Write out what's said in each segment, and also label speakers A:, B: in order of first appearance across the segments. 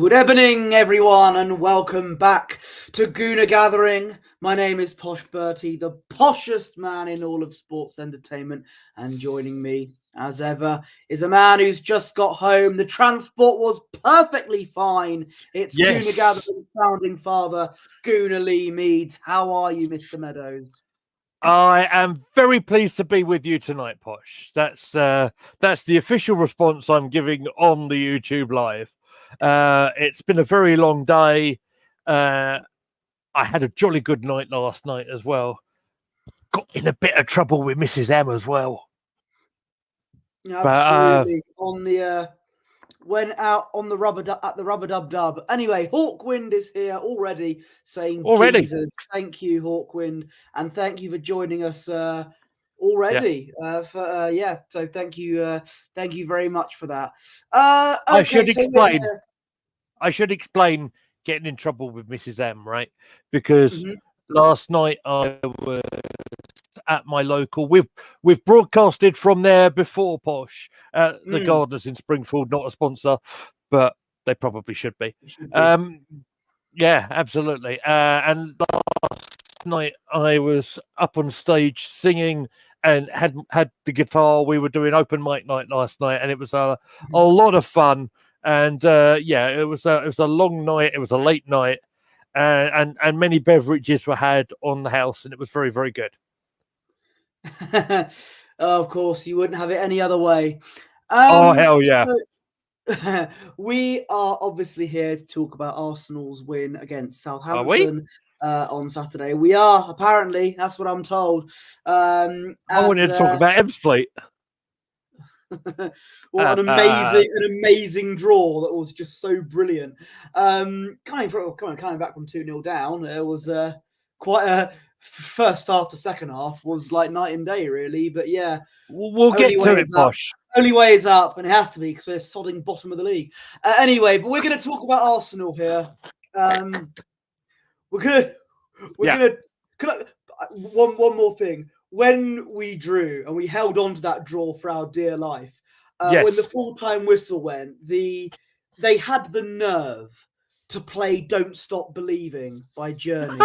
A: Good evening, everyone, and welcome back to Gooner Gathering. My name is Posh Bertie, the poshest man in all of sports entertainment, and joining me, as ever, is a man who's just got home. The transport was perfectly fine. It's Gooner Gathering founding father, Gooner Lee Meads. How are you, Mr. Meadows?
B: I am very pleased to be with you tonight, Posh. That's the official response I'm giving on the YouTube live. It's been a very long day. I had a jolly good night last night as well. Got in a bit of trouble with Mrs. M as well.
A: Absolutely. Went out on the at the rubber dub dub. Anyway, Hawkwind is here already saying Jesus. Thank you, Hawkwind, and thank you for joining us already. So thank you very much for that. Okay,
B: I should explain getting in trouble with Mrs. M, right? Because last night I was at my local. We've broadcasted from there before, Posh. The Gardeners in Springfield, not a sponsor, but they probably should be. Yeah, absolutely. And last night I was up on stage singing and had the guitar. We were doing open mic night last night, and it was a lot of fun. And it was a long night. It was a late night, and many beverages were had on the house, and it was very, very good.
A: Of course, you wouldn't have it any other way.
B: Hell yeah.
A: We are obviously here to talk about Arsenal's win against Southampton on Saturday. We are, apparently. That's what I'm told.
B: I wanted to talk about Ebbsfleet.
A: What an amazing draw that was just so brilliant. Coming back from 2-0 down, it was quite a first half to second half was like night and day, really. But yeah,
B: we'll get to it, Posh.
A: Only way is up, and it has to be because we're sodding bottom of the league. Anyway, but we're going to talk about Arsenal here. One more thing. When we drew and we held on to that draw for our dear life, when the full-time whistle went, they had the nerve to play "Don't Stop Believing" by Journey.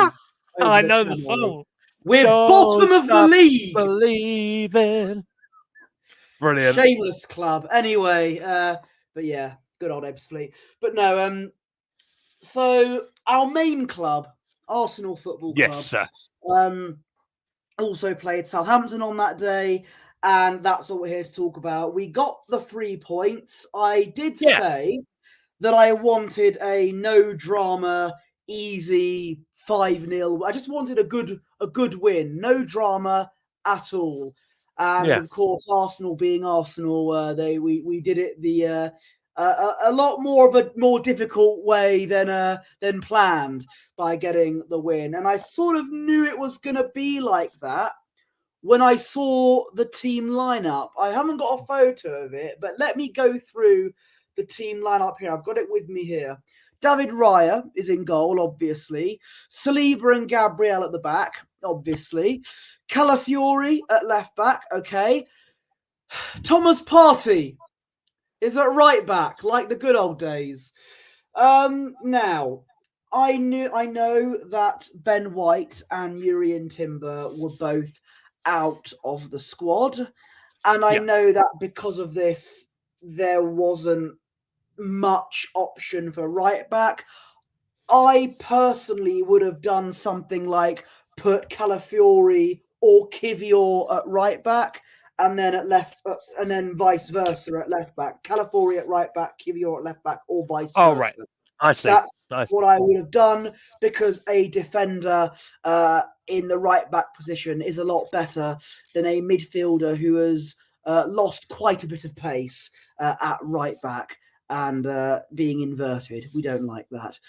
B: I know the song.
A: We're bottom of the league.
B: Believing. Brilliant.
A: Shameless club. Anyway, but yeah, good old Ebbsfleet. But no, so our main club, Arsenal Football Club.
B: Yes, sir.
A: Also played Southampton on that day, and that's what we're here to talk about. We got the 3 points. I did say that I wanted a no drama, easy 5-0. I just wanted a good win, no drama at all. And of course, Arsenal being Arsenal, we did it a lot more of a more difficult way than planned by getting the win. And I sort of knew it was going to be like that when I saw the team lineup. I haven't got a photo of it, but let me go through the team lineup here. I've got it with me here. David Raya is in goal, obviously. Saliba and Gabriel at the back, obviously. Calafiori at left back, okay. Thomas Partey is at right back, like the good old days. Now, I know that Ben White and Urian Timber were both out of the squad, and I know that because of this, there wasn't much option for right back. I personally would have done something like put Calafiori or Kivior at right back, and then at left, and then vice versa at left back. Calafiori at right back, Kivior at left back, or vice versa.
B: Oh, right. I see.
A: That's what I would have done, because a defender in the right back position is a lot better than a midfielder who has lost quite a bit of pace at right back and being inverted. We don't like that.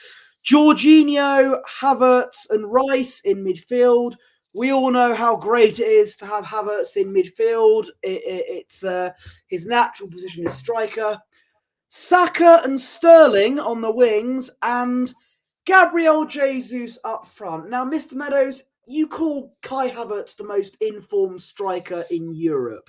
A: Jorginho, Havertz and Rice in midfield. We all know how great it is to have Havertz in midfield. It's his natural position is striker. Saka and Sterling on the wings, and Gabriel Jesus up front. Now, Mr. Meadows, you call Kai Havertz the most informed striker in Europe.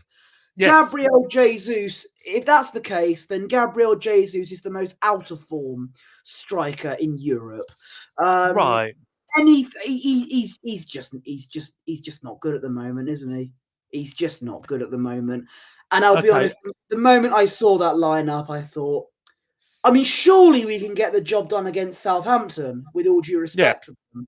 A: Gabriel Jesus, if that's the case, then Gabriel Jesus is the most out of form striker in Europe.
B: Right.
A: And he's just not good at the moment, isn't he? He's just not good at the moment. And I'll be honest, the moment I saw that lineup, I thought, I mean, surely we can get the job done against Southampton, with all due respect to them.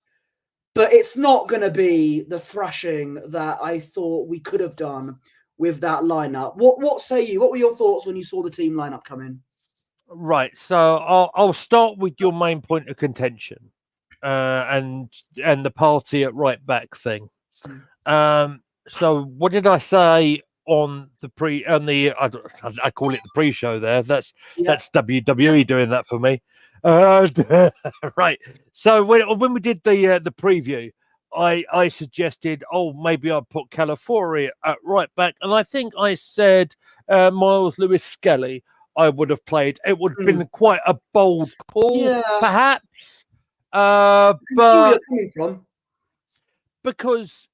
A: But it's not going to be the thrashing that I thought we could have done with that lineup. What say you? What were your thoughts when you saw the team lineup come in?
B: Right. So I'll start with your main point of contention, and the party at right back thing. So what did I say on the I call it the pre-show there. That's WWE doing that for me. Right. So when we did the preview, I suggested, maybe I'd put Calafiori at right back, and I think I said Miles Lewis Skelly I would have played. It would have been quite a bold call, perhaps. But
A: see where you're coming from.
B: Because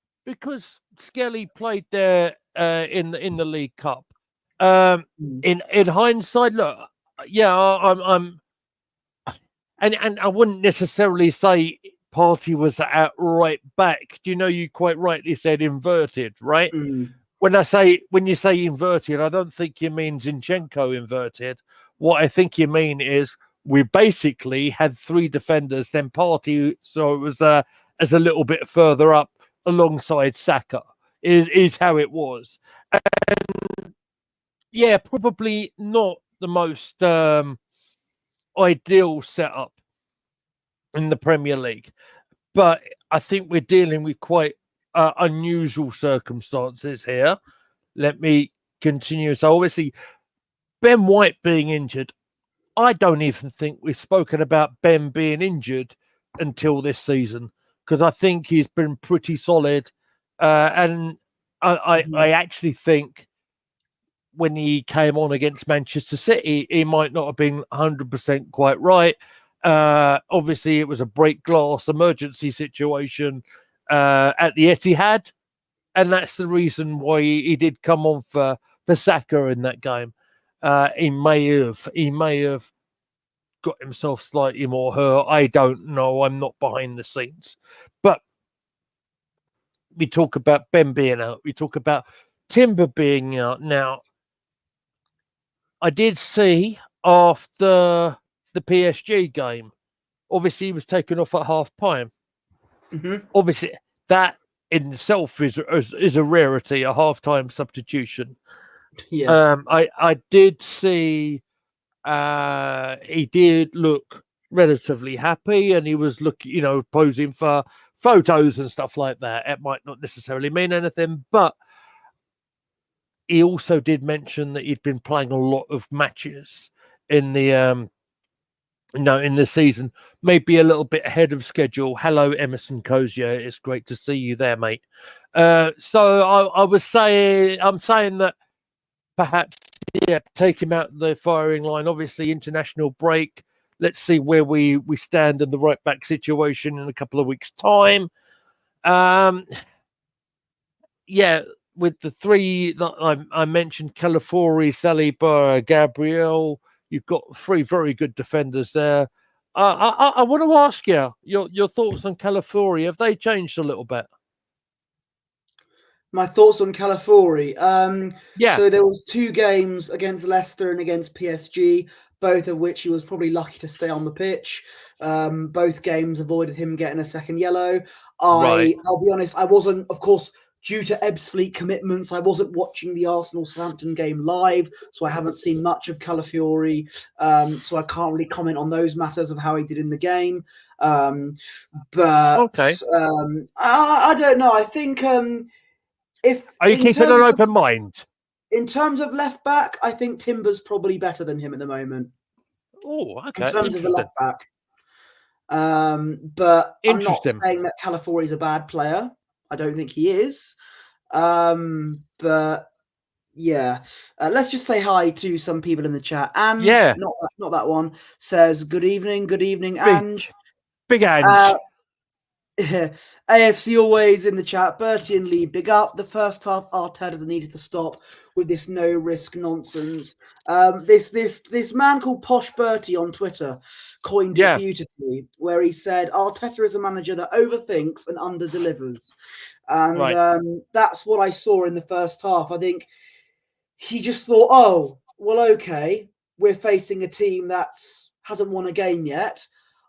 B: Skelly played there in the League Cup. In hindsight, look, I'm and I wouldn't necessarily say Partey was at right back. Do you know, you quite rightly said inverted, right? When you say inverted, I don't think you mean Zinchenko inverted. What I think you mean is we basically had three defenders, then Partey, so it was as a little bit further up alongside Saka is how it was. And yeah, probably not the most ideal setup in the Premier League, but I think we're dealing with quite unusual circumstances here. Let me continue. So obviously, Ben White being injured, I don't even think we've spoken about Ben being injured until this season, because I think he's been pretty solid. And I actually think when he came on against Manchester City, he might not have been 100% quite right. Obviously, it was a break glass emergency situation at the Etihad, and that's the reason why he did come on for Saka in that game. He may have got himself slightly more hurt. I don't know. I'm not behind the scenes. But we talk about Ben being out. We talk about Timber being out. Now, I did see after the PSG game, obviously he was taken off at half time. Obviously, that in itself is a rarity, a half-time substitution. I did see he did look relatively happy, and he was posing for photos and stuff like that. It might not necessarily mean anything, but he also did mention that he'd been playing a lot of matches in the in the season, maybe a little bit ahead of schedule. Hello, Emerson Cozier. It's great to see you there, mate. So I'm saying that perhaps, take him out the firing line. Obviously, international break. Let's see where we stand in the right back situation in a couple of weeks' time. With the three that I mentioned, Calafiori, Saliba, Gabriel, you've got three very good defenders there. I want to ask you your thoughts on Calafiori. Have they changed a little bit?
A: My thoughts on Calafiori. So there was 2 games against Leicester and against PSG, both of which he was probably lucky to stay on the pitch. Both games avoided him getting a second yellow. I'll be honest, I wasn't, of course, due to Ebbsfleet commitments, I wasn't watching the Arsenal-Southampton game live, so I haven't seen much of Calafiori. So I can't really comment on those matters of how he did in the game. But
B: okay.
A: I don't know. I think
B: are you keeping an open mind?
A: In terms of left back, I think Timber's probably better than him at the moment.
B: Oh, okay.
A: In terms of the left back. But I'm not saying that Calafiori's a bad player. I don't think he is. But yeah, let's just say hi to some people in the chat. And not that one, says good evening, Ange.
B: Big Ange.
A: AFC always in the chat. Bertie and Lee, big up. The first half, Arteta needed to stop with this no risk nonsense. This man called Posh Bertie on Twitter coined it beautifully, where he said Arteta is a manager that overthinks and underdelivers, and that's what I saw in the first half. I think he just thought, oh, well, okay, we're facing a team that hasn't won a game yet.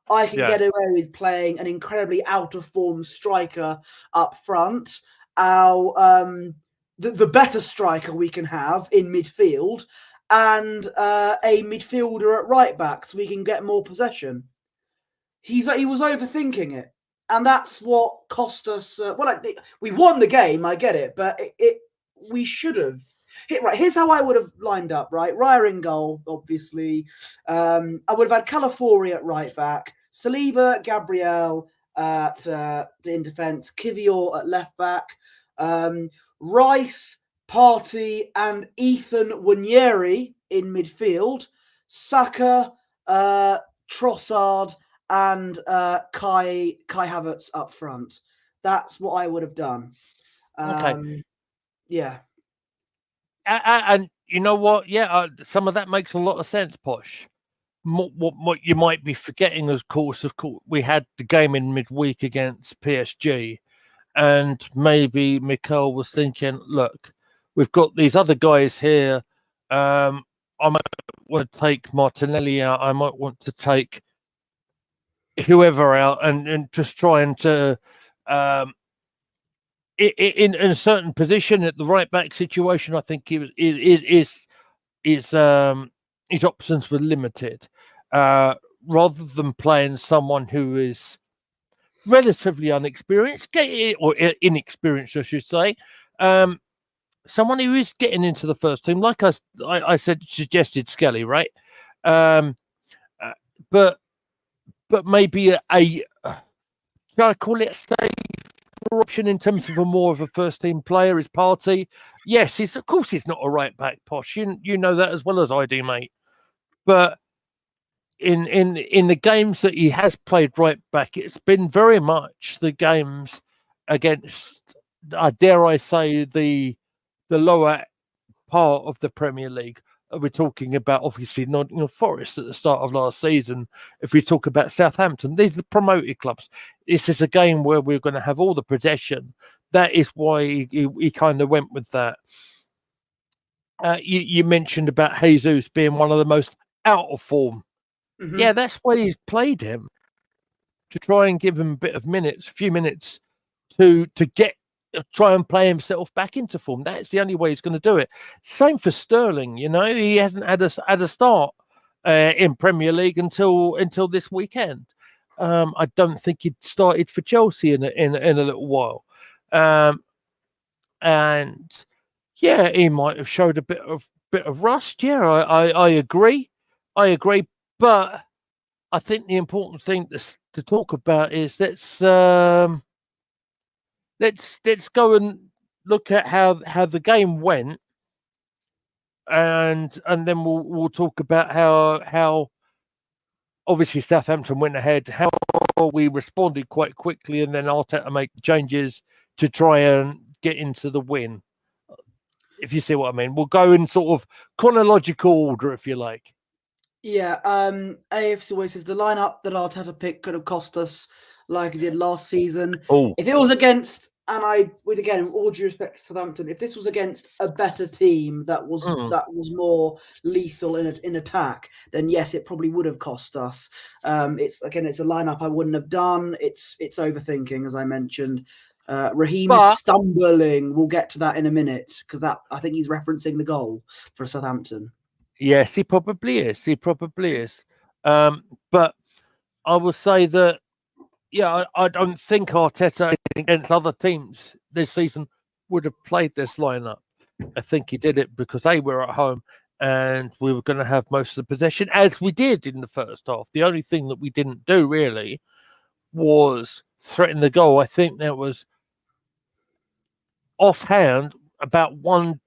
A: I can get away with playing an incredibly out of form striker up front. The better striker we can have in midfield, and a midfielder at right back, so we can get more possession. He was overthinking it, and that's what cost us. We won the game, I get it, but we should have. Here's how I would have lined up, right? Raya in goal, obviously. I would have had Calafiori at right back, Saliba, Gabriel in defence, Kivior at left back, Rice, Partey, and Ethan Wanyeri in midfield, Saka, Trossard, and Kai Havertz up front. That's what I would have done. Yeah.
B: And you know what? Yeah, some of that makes a lot of sense, Posh. What you might be forgetting, of course, we had the game in midweek against PSG, and maybe Mikel was thinking, look, we've got these other guys here. I might want to take Martinelli out. I might want to take whoever out, and just trying to in a certain position at the right back situation. I think his options were limited, rather than playing someone who is relatively inexperienced, I should say. Someone who is getting into the first team, like I said, suggested Skelly, right? But maybe shall I call it a safe option in terms of more of a first team player is Partey. Yes, of course he's not a right back, Posh. You know that as well as I do, mate. But in the games that he has played right back, it's been very much the games against, dare I say, the lower part of the Premier League. We're talking about, obviously, Nottingham Forest at the start of last season. If we talk about Southampton, these are the promoted clubs. This is a game where we're going to have all the possession. That is why he kind of went with that. You mentioned about Jesus being one of the most out of form. Mm-hmm. Yeah, that's why he's played him, to try and give him a few minutes to try and play himself back into form. That's the only way he's going to do it. Same for Sterling. He hasn't had a start in Premier League until this weekend. I don't think he'd started for Chelsea in a little while. And yeah, he might have showed a bit of rust. Yeah, I agree. But I think the important thing to talk about is let's go and look at how the game went, and then we'll talk about how obviously Southampton went ahead, how we responded quite quickly, and then Arteta make changes to try and get into the win. If you see what I mean, we'll go in sort of chronological order, if you like.
A: Yeah, AFC always says the lineup that Arteta picked could have cost us, like he did last season.
B: Oh,
A: if it was against, and with all due respect to Southampton, if this was against a better team that was more lethal in attack, then yes, it probably would have cost us. It's a lineup I wouldn't have done. It's overthinking, as I mentioned. Raheem stumbling. We'll get to that in a minute, because I think he's referencing the goal for Southampton.
B: Yes, he probably is. But I will say that, yeah, I don't think Arteta against other teams this season would have played this lineup. I think he did it because we're at home and we were going to have most of the possession, as we did in the first half. The only thing that we didn't do really was threaten the goal. I think there was offhand about one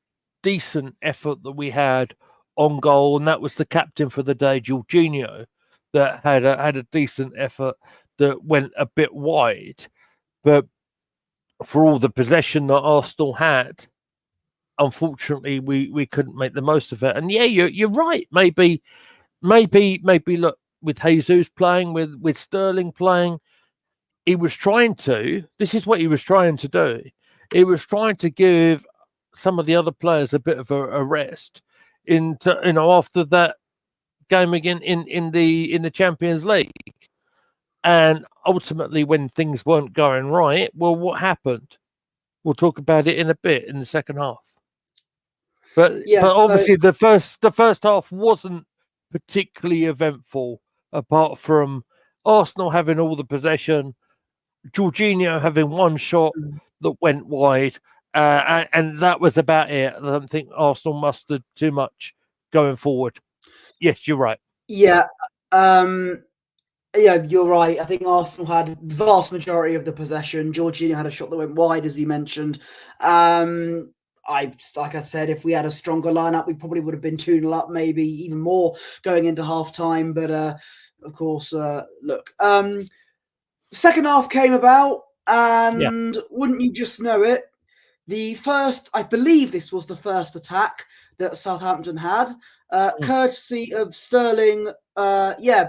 B: decent effort that we had on goal, and that was the captain for the day, Jorginho, that had a decent effort that went a bit wide. but for all the possession that Arsenal had, unfortunately, we couldn't make the most of it. And yeah, you're right. Maybe look, with Jesus playing, with Sterling playing, he was trying to. This is what he was trying to do. He was trying to give some of the other players a bit of a rest into after that game again in the Champions League. And ultimately, when things weren't going right, well, what happened? We'll talk about it in a bit in the second half. But obviously the first half wasn't particularly eventful, apart from Arsenal having all the possession, Jorginho having one shot that went wide, and that was about it. I don't think Arsenal mustered too much going forward. Yes, you're right.
A: Yeah, yeah, you're right. I think Arsenal had the vast majority of the possession. Jorginho had a shot that went wide, as you mentioned. Like I said, if we had a stronger lineup, we probably would have been 2-0 up, maybe even more going into half time. But of course, look, second half came about, and wouldn't you just know it? I believe this was the first attack that Southampton had, courtesy of Sterling,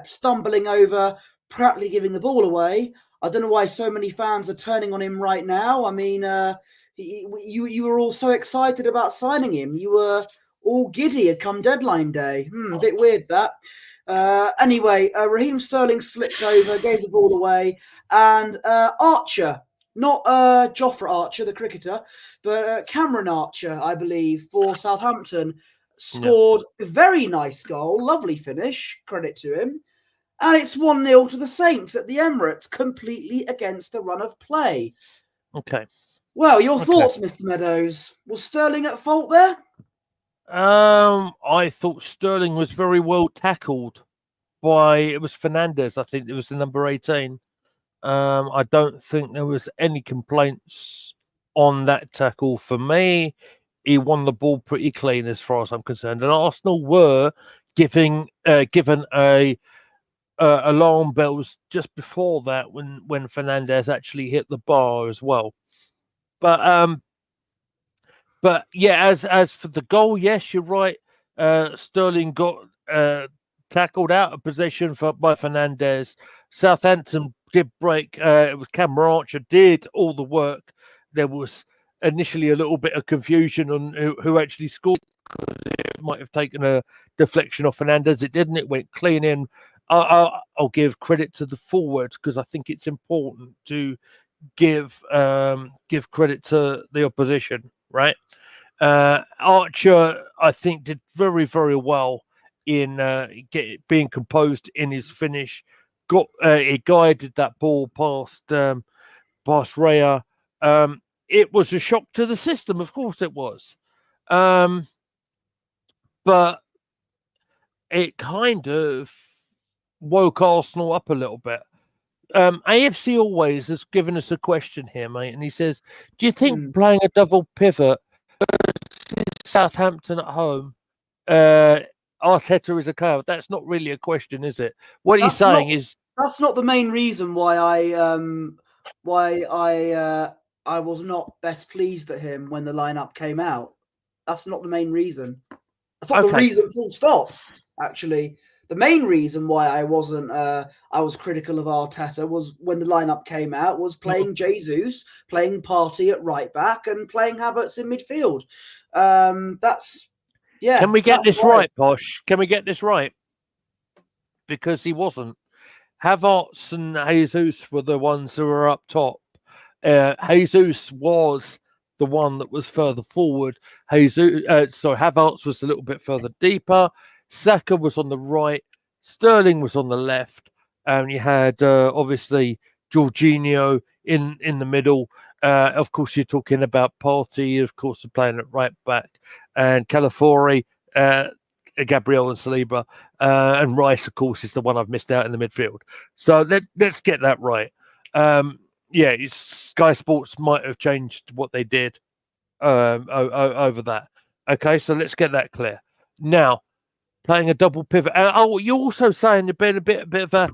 A: stumbling over, practically giving the ball away. I don't know why so many fans are turning on him right now. I mean, you were all so excited about signing him. You were all giddy at come deadline day. A bit weird that. Anyway, Raheem Sterling slipped over, gave the ball away, and Archer, not Jofra Archer, the cricketer, but Cameron Archer, I believe, for Southampton, scored a very nice goal, lovely finish, credit to him. And it's 1-0 to the Saints at the Emirates, completely against the run of play.
B: Okay.
A: Well, your thoughts, Mr. Meadows? Was Sterling at fault there?
B: I thought Sterling was very well tackled by, it was Fernandez, I think it was the number 18. I don't think there was any complaints on that tackle for me. He won the ball pretty clean as far as I'm concerned. And Arsenal were given a alarm bells just before that when Fernandez actually hit the bar as well. But yeah, as for the goal, yes, you're right. Sterling got tackled out of possession by Fernandez. Southampton did break. It was Cameron Archer did all the work. There was initially a little bit of confusion on who actually scored. It might have taken a deflection off Fernandez. It didn't. It went clean in. I'll give credit to the forwards because I think it's important to give credit to the opposition, right? Archer, I think, did very, very well in being composed in his finish. He guided that ball past Raya. It was a shock to the system, of course it was, but it kind of woke Arsenal up a little bit. AFC Always has given us a question here, mate, and he says, do you think playing a double pivot Southampton at home, Arteta is a coward? That's not really a question, is it? What he's saying is
A: that's not the main reason why I was not best pleased at him when the lineup came out. That's not the main reason. That's not the reason, full stop, actually. The main reason why I wasn't, I was critical of Arteta was when the lineup came out, was playing Jesus, playing Partey at right back, and playing Havertz in midfield.
B: Can we get this right, Posh? Can we get this right? Because he wasn't. Havertz and Jesus were the ones who were up top. Jesus was the one that was further forward. Havertz was a little bit further deeper. Saka was on the right. Sterling was on the left. And you had obviously Jorginho in the middle. Of course, you're talking about Partey, of course, playing at right back, and Calafiori, Gabriel and Saliba, and Rice, of course, is the one I've missed out in the midfield. So let's get that right. Sky Sports might have changed what they did over that. Okay, so let's get that clear. Now, playing a double pivot. You're also saying you've been a bit of a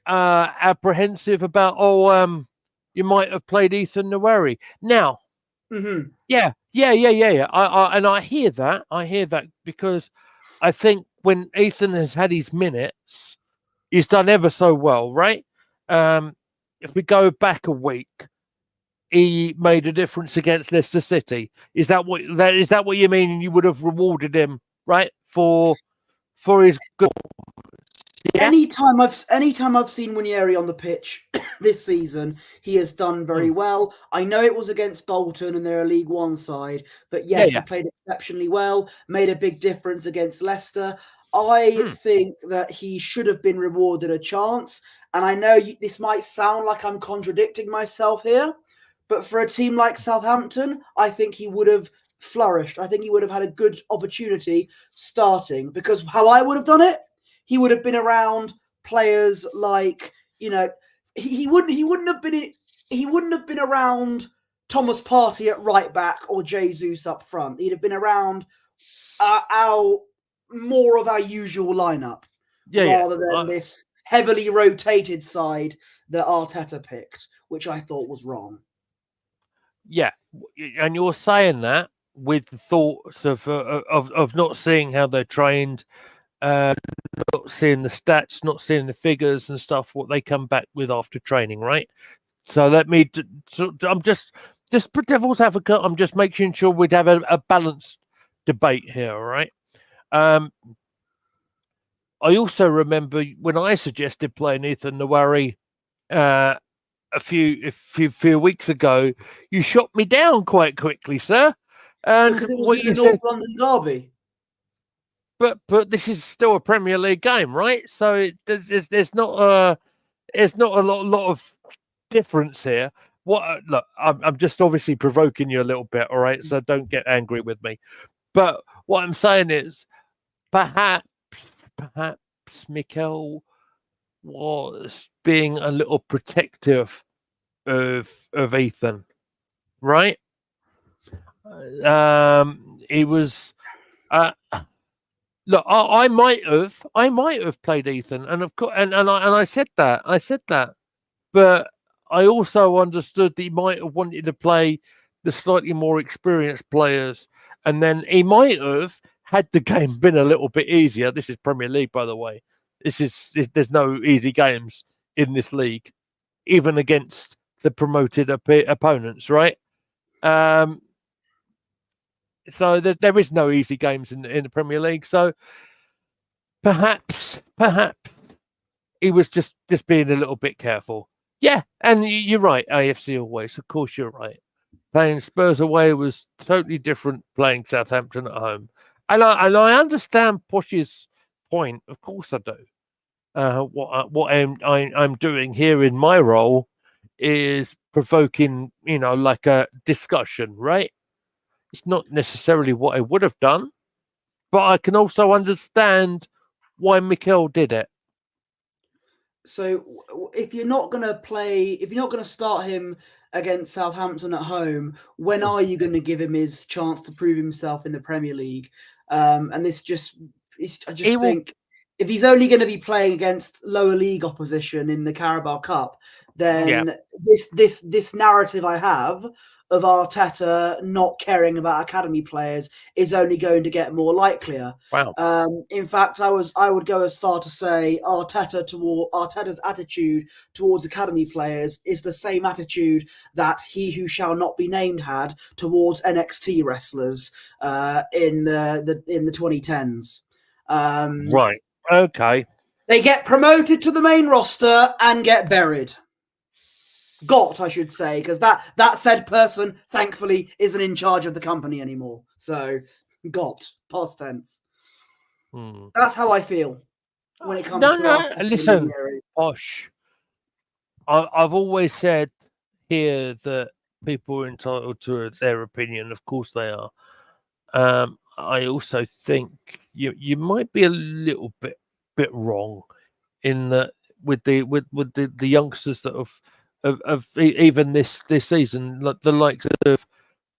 B: apprehensive about you might have played Ethan Nwari. Now,
A: Mm-hmm.
B: yeah. I hear that. I hear that because I think when Ethan has had his minutes, he's done ever so well, right? If we go back a week, he made a difference against Leicester City. Is that what you mean? You would have rewarded him, right, for his good. Yeah.
A: Anytime I've seen Winieri on the pitch this season, he has done very well. I know it was against Bolton and they're a League One side, but yes, he played exceptionally well, made a big difference against Leicester. I think that he should have been rewarded a chance. And I know this might sound like I'm contradicting myself here, but for a team like Southampton, I think he would have flourished. I think he would have had a good opportunity starting, because how I would have done it, he would have been around players like, he wouldn't have been around Thomas Partey at right back or Jesus up front. He'd have been around more of our usual lineup rather than this heavily rotated side that Arteta picked, which I thought was wrong.
B: Yeah, and you're saying that with the thoughts of not seeing how they're trained, not seeing the stats, not seeing the figures and stuff, what they come back with after training, right? So I'm just for devil's advocate, I'm just making sure we'd have a balanced debate here, right? I also remember when I suggested playing Ethan Nwari a few weeks ago, you shot me down quite quickly, sir. And
A: because it was in the North London derby.
B: But this is still a Premier League game, right? So there's not a lot of difference here. Look, I'm just obviously provoking you a little bit, all right? So don't get angry with me. But what I'm saying is, perhaps Mikel was being a little protective of Ethan, right? He was. Look, I might have played Ethan, and of course, and I said that, but I also understood that he might have wanted to play the slightly more experienced players, and then he might have had the game been a little bit easier. This is Premier League, by the way. There's no easy games in this league, even against the promoted opponents, right? So there is no easy games in the Premier League. So perhaps he was just being a little bit careful. Yeah, and you're right. AFC always, of course, you're right. Playing Spurs away was totally different. Playing Southampton at home, and I understand Posh's point. Of course, I do. What I'm doing here in my role is provoking, like a discussion, right? It's not necessarily what I would have done, but I can also understand why Mikel did it.
A: So if you're not going to start him against Southampton at home, when are you going to give him his chance to prove himself in the Premier League? And I just think if he's only going to be playing against lower league opposition in the Carabao Cup, then this narrative I have of Arteta not caring about academy players is only going to get more likelier.
B: Wow.
A: In fact, I would go as far to say Arteta's attitude towards academy players is the same attitude that he who shall not be named had towards NXT wrestlers in the 2010s.
B: Right. Okay.
A: They get promoted to the main roster and get buried. I should say, because that said person, thankfully, isn't in charge of the company anymore. So, past tense. That's how I feel when it comes to
B: listen, Posh. I've always said here that people are entitled to their opinion. Of course they are. I also think you might be a little bit wrong in that with the youngsters that have even this season, the likes of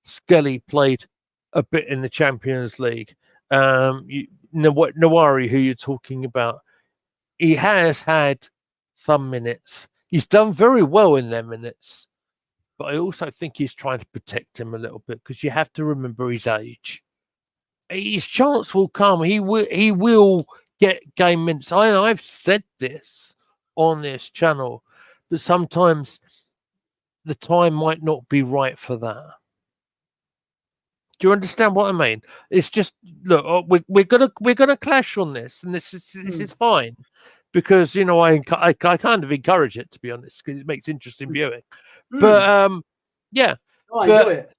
B: Skelly played a bit in the Champions League. Nwari, who you're talking about, he has had some minutes. He's done very well in their minutes. but I also think he's trying to protect him a little bit because you have to remember his age. His chance will come. He will get game minutes. I've said this on this channel, but sometimes the time might not be right for that. Do you understand what I mean? It's just look, we're gonna clash on this, and this is fine because I kind of encourage it, to be honest, because it makes interesting viewing. But yeah,
A: I enjoy it.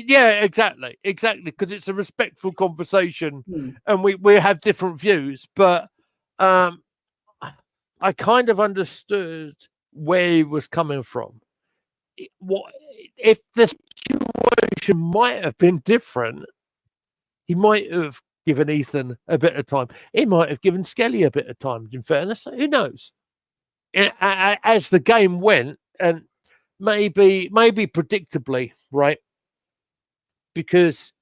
B: yeah, exactly, because it's a respectful conversation, and we have different views, but I kind of understood where he was coming from. What if the situation might have been different? He might have given Ethan a bit of time. He might have given Skelly a bit of time. In fairness, who knows? As the game went, and maybe predictably, right? Because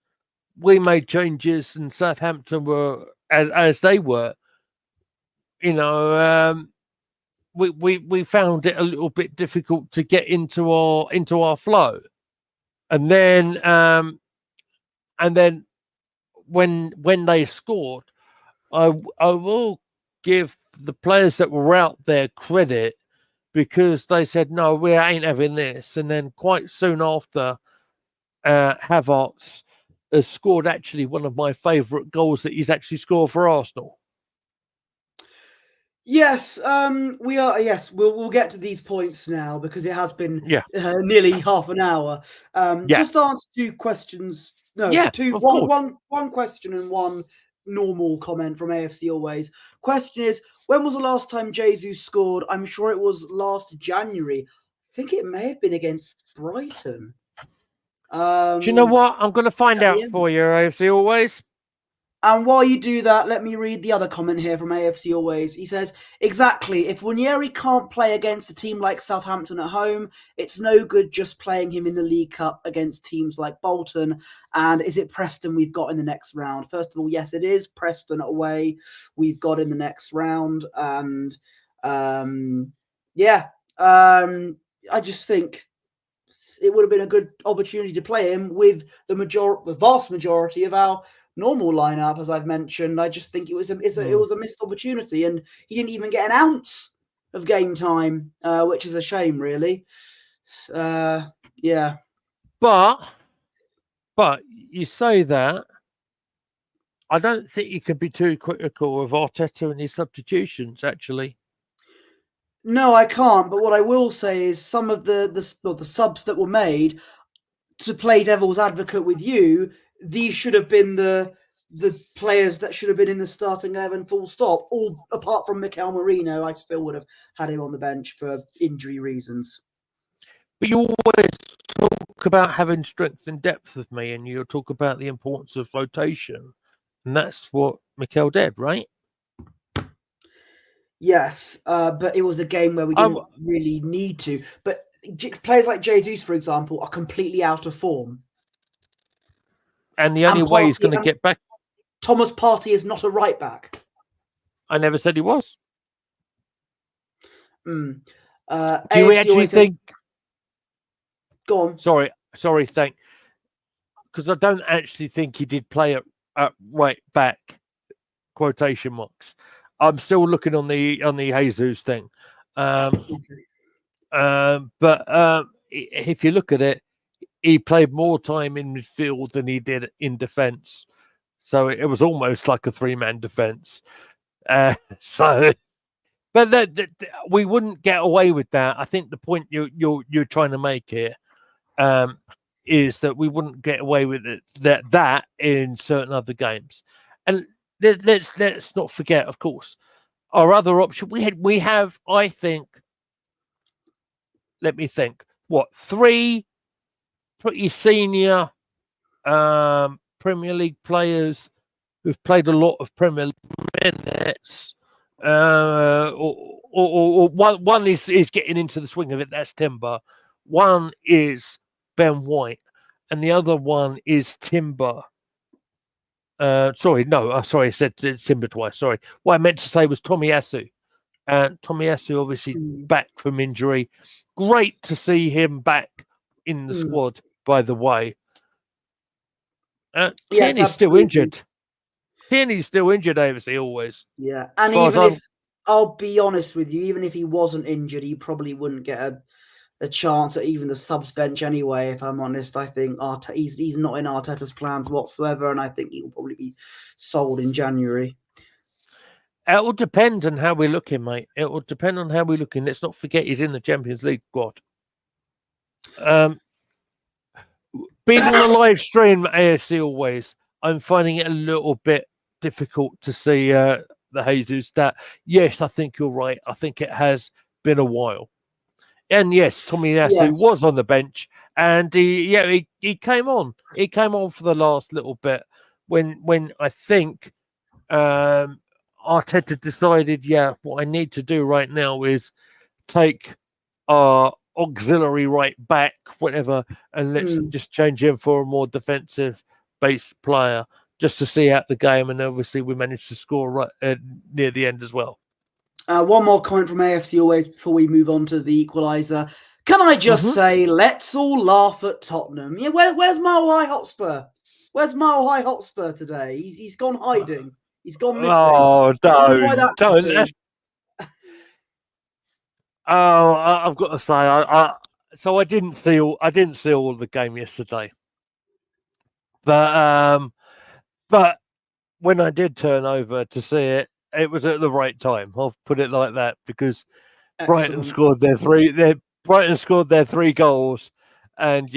B: we made changes, and Southampton were as they were. We found it a little bit difficult to get into our flow, and then when they scored, I will give the players that were out there credit because they said no, we ain't having this, and then quite soon after, Havertz has scored actually one of my favourite goals that he's actually scored for Arsenal.
A: Yes, we are. Yes, we'll get to these points now because it has been nearly half an hour. Just answer two questions. No, one question and one normal comment from AFC Always. Question is, when was the last time Jesus scored? I'm sure it was last January. I think it may have been against Brighton.
B: Do you know what? I'm going to find out for you, AFC Always.
A: And while you do that, let me read the other comment here from AFC Always. He says, exactly, if Ranieri can't play against a team like Southampton at home, it's no good just playing him in the League Cup against teams like Bolton. And is it Preston we've got in the next round? First of all, yes, it is Preston away we've got in the next round. And I just think it would have been a good opportunity to play him with the vast majority of our normal lineup, as I've mentioned. I just think it was a missed opportunity, and he didn't even get an ounce of game time, which is a shame, really. Yeah.
B: But you say that, I don't think you can be too critical of Arteta and his substitutions, actually.
A: No, I can't. But what I will say is some of the subs that were made, to play devil's advocate with you, these should have been the players that should have been in the starting 11 full stop. All apart from Mikel Merino, I still would have had him on the bench for injury reasons.
B: But you always talk about having strength and depth with me, and you talk about the importance of rotation. And that's what Mikel did, right?
A: Yes, but it was a game where we didn't really need to. But players like Jesus, for example, are completely out of form.
B: And the only way he's going to get back...
A: Thomas Partey is not a right back.
B: I never said he was.
A: Do
B: you actually think...
A: Go on.
B: Sorry, thank... Because I don't actually think he did play at right back, quotation marks. I'm still looking on the Jesus thing. But if you look at it, he played more time in midfield than he did in defence. So it was almost like a three-man defence. But we wouldn't get away with that. I think the point you're trying to make here is that we wouldn't get away with it that in certain other games. And let's not forget, of course, our other option. We have, I think. Let me think. What, 3 pretty senior Premier League players who've played a lot of Premier League minutes, or one is getting into the swing of it. That's Timber. One is Ben White, and the other one is Timber. I said Timber twice. Sorry. What I meant to say was Tomiyasu. And Tomiyasu obviously back from injury. Great to see him back in the squad, by the way. Tierney's still injured. Tierney's still injured, obviously, always.
A: Yeah, and even if, I'll be honest with you, even if he wasn't injured, he probably wouldn't get a chance at even the subs bench anyway, if I'm honest. I think he's not in Arteta's plans whatsoever, and I think he will probably be sold in January.
B: It will depend on how we're looking, mate. It will depend on how we're looking. Let's not forget he's in the Champions League squad. Being on a live stream AFC always, I'm finding it a little bit difficult to see the Jesus that. Yes, I think you're right. I think it has been a while. And yes, Tomiyasu was on the bench, and he came on. He came on for the last little bit when I think Arteta decided, what I need to do right now is take our auxiliary right back, whatever, and let's just change him for a more defensive-based player just to see out the game. And obviously, we managed to score right near the end as well.
A: One more comment from AFC always before we move on to the equaliser. Can I just say, let's all laugh at Tottenham? Yeah, where's Mile High Hotspur? Where's Mile High Hotspur today? He's gone hiding. He's gone missing.
B: Oh, don't. I've got to say, so I didn't see all of the game yesterday, but when I did turn over to see it, it was at the right time. I'll put it like that, because Brighton scored their three goals, and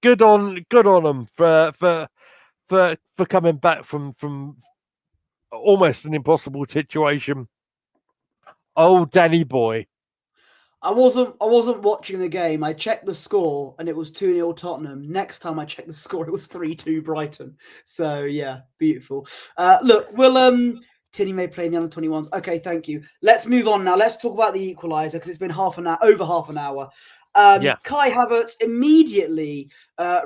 B: good on them for coming back from almost an impossible situation. Oh, Danny boy.
A: I wasn't watching the game. I checked the score and it was 2-0 Tottenham. Next time I checked the score, it was 3-2 Brighton. So yeah, beautiful. Look, Tinny may play in the under-21s. Okay, thank you. Let's move on now. Let's talk about the equaliser, because it's been over half an hour. Kai Havertz immediately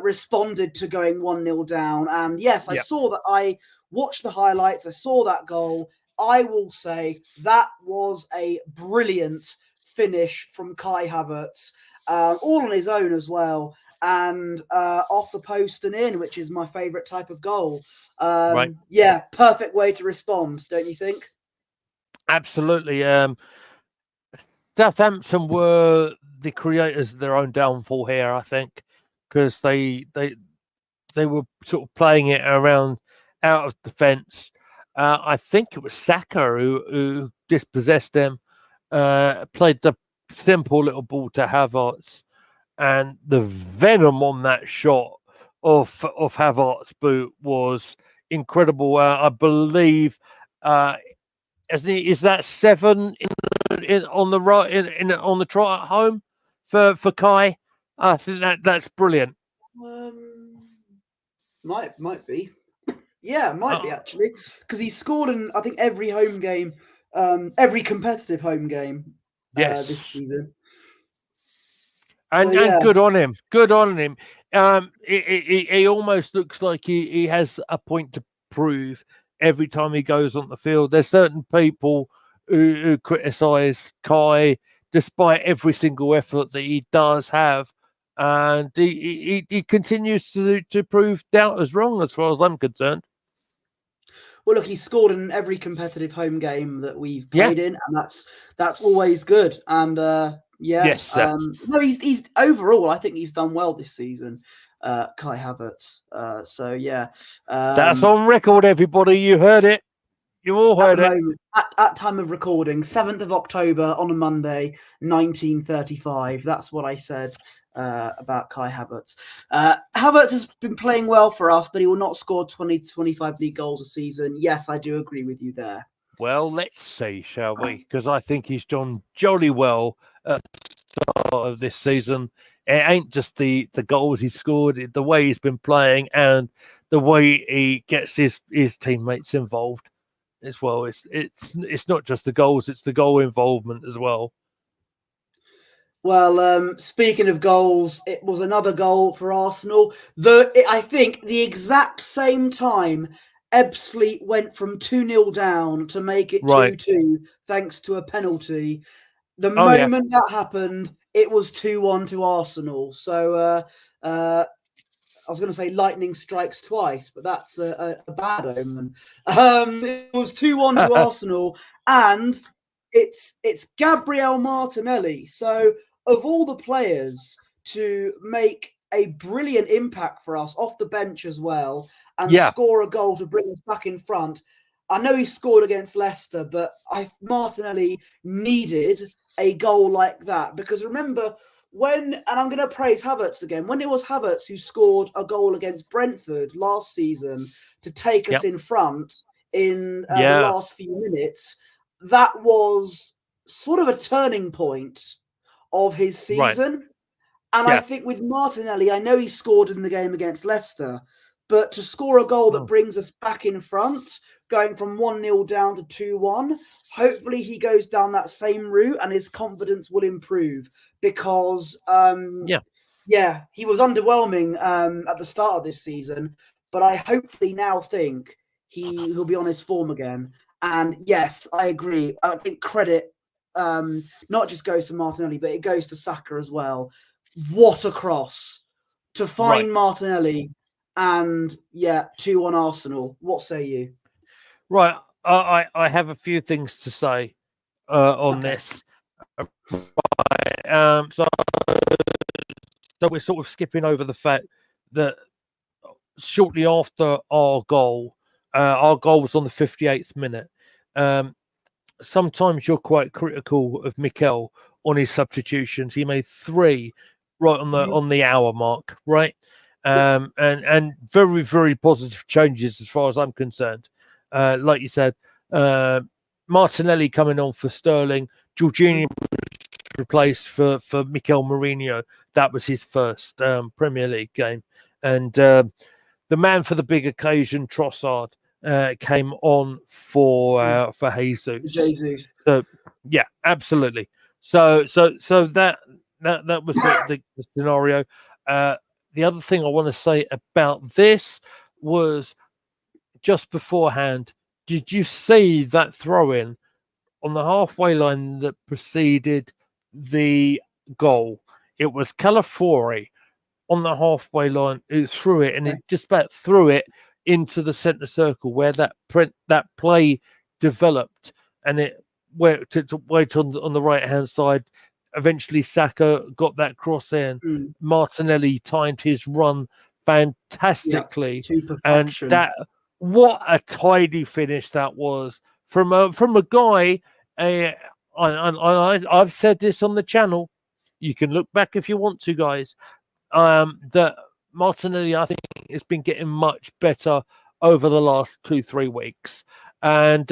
A: responded to going 1-0 down. And yes, I saw that. I watched the highlights. I saw that goal. I will say that was a brilliant finish from Kai Havertz, all on his own as well, and off the post and in, which is my favourite type of goal.
B: Right.
A: Yeah, perfect way to respond, don't you think?
B: Absolutely. Southampton were the creators of their own downfall here, I think, because they were sort of playing it around out of defence. I think it was Saka who dispossessed them, played the simple little ball to Havertz, and the venom on that shot of Havertz's boot was incredible. I believe, is that 7 on the right on the trot at home for Kai? I think that's brilliant.
A: Might be. Yeah, might be actually, because he scored in, I think, every home game, every competitive home game this season.
B: And good on him. Good on him. He almost looks like he has a point to prove every time he goes on the field. There's certain people who criticise Kai despite every single effort that he does have, and he continues to prove doubters wrong, as far as I'm concerned.
A: Well, look, he scored in every competitive home game that we've played in, and that's always good. And
B: yes,
A: no, he's overall, I think he's done well this season, Kai Havertz. So yeah,
B: that's on record, everybody. You heard it. You all heard it.
A: At time of recording, 7th of October on a Monday, 1935. That's what I said about Kai Havertz. Havertz has been playing well for us, but he will not score 20 to 25 league goals a season. Yes, I do agree with you there.
B: Well, let's see, shall we? Because I think he's done jolly well at the start of this season. It ain't just the goals he scored, the way he's been playing, and the way he gets his teammates involved as well. It's not just the goals, it's the goal involvement as well.
A: Well, speaking of goals, it was another goal for Arsenal. I think the exact same time Ebbsfleet went from 2-0 down to make it 2-2 thanks to a penalty. The moment that happened, it was 2-1 to Arsenal. So I was going to say lightning strikes twice, but that's a bad omen. It was 2-1 to Arsenal, and it's Gabriel Martinelli. So of all the players to make a brilliant impact for us off the bench as well, and score a goal to bring us back in front. I know he scored against Leicester, but Martinelli needed a goal like that, because remember and I'm going to praise Havertz again, when it was Havertz who scored a goal against Brentford last season to take us in front in the last few minutes, that was sort of a turning point of his season. And I think with Martinelli, I know he scored in the game against Leicester, but to score a goal that brings us back in front, going from 1-0 down to 2-1, hopefully he goes down that same route and his confidence will improve, because he was underwhelming at the start of this season, but I hopefully now think he'll be on his form again. And yes, I agree. I think credit not just goes to Martinelli, but it goes to Saka as well. What a cross to find Martinelli, and 2-1 Arsenal. What say you?
B: Right, I have a few things to say on this. So we're sort of skipping over the fact that shortly after our goal was on the 58th minute. Sometimes you're quite critical of Mikel on his substitutions. He made 3 right on the hour mark, right? And very, very positive changes as far as I'm concerned. Like you said, Martinelli coming on for Sterling, Jorginho replaced for Mikel Mourinho. That was his first Premier League game, and the man for the big occasion, Trossard, came on for Jesus. So yeah, absolutely. So that was the scenario. The other thing I want to say about this was just beforehand. Did you see that throw-in on the halfway line that preceded the goal? It was Calafiori on the halfway line who threw it, and it just about threw it into the centre circle where that play developed, and it went to wait on the right hand side. Eventually, Saka got that cross in. Martinelli timed his run fantastically, and what a tidy finish that was from a guy. I've said this on the channel. You can look back if you want to, guys. That Martinelli, I think, has been getting much better over the last 2-3 weeks. And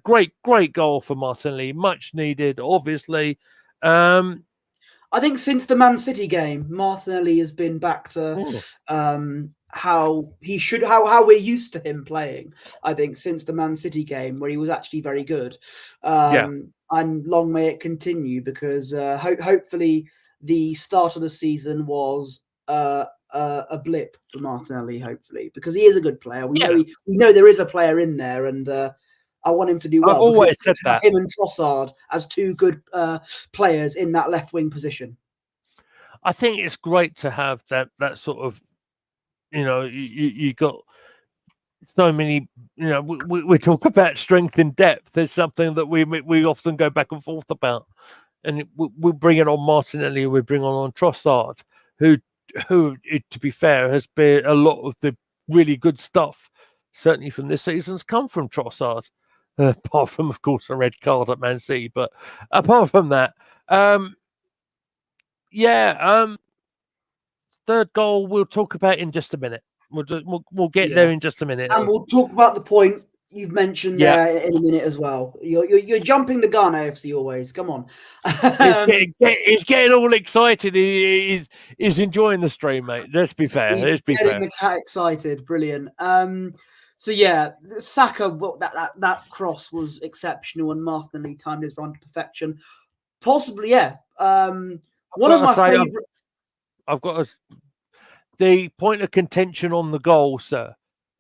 B: great goal for Martinelli, much needed, obviously.
A: I think since the Man City game, Martinelli has been back to how he should, how we're used to him playing. I think since the Man City game, where he was actually very good. And long may it continue, because hopefully the start of the season was a blip for Martinelli, hopefully, because he is a good player. We know there is a player in there, and I want him to do well.
B: I've always said that.
A: Him and Trossard as 2 good players in that left wing position.
B: I think it's great to have that sort of, you got so many, we talk about strength in depth. There's something that we often go back and forth about. And we bring it on Martinelli, we bring on Trossard, who, to be fair, has been a lot of the really good stuff, certainly from this season's come from Trossard. Apart from, of course, a red card at Man City, but apart from that, third goal we'll talk about in just a minute. We'll get there in just a minute,
A: and we'll talk about the point you've mentioned there in a minute as well. You're jumping the gun, AFC always. Come on.
B: He's getting all excited. He's enjoying the stream, mate. Let's be fair.
A: Getting the cat excited. Brilliant. So Saka, that cross was exceptional, and Martinelli timed his run to perfection. Possibly, one of my favorite.
B: I've got the point of contention on the goal, sir,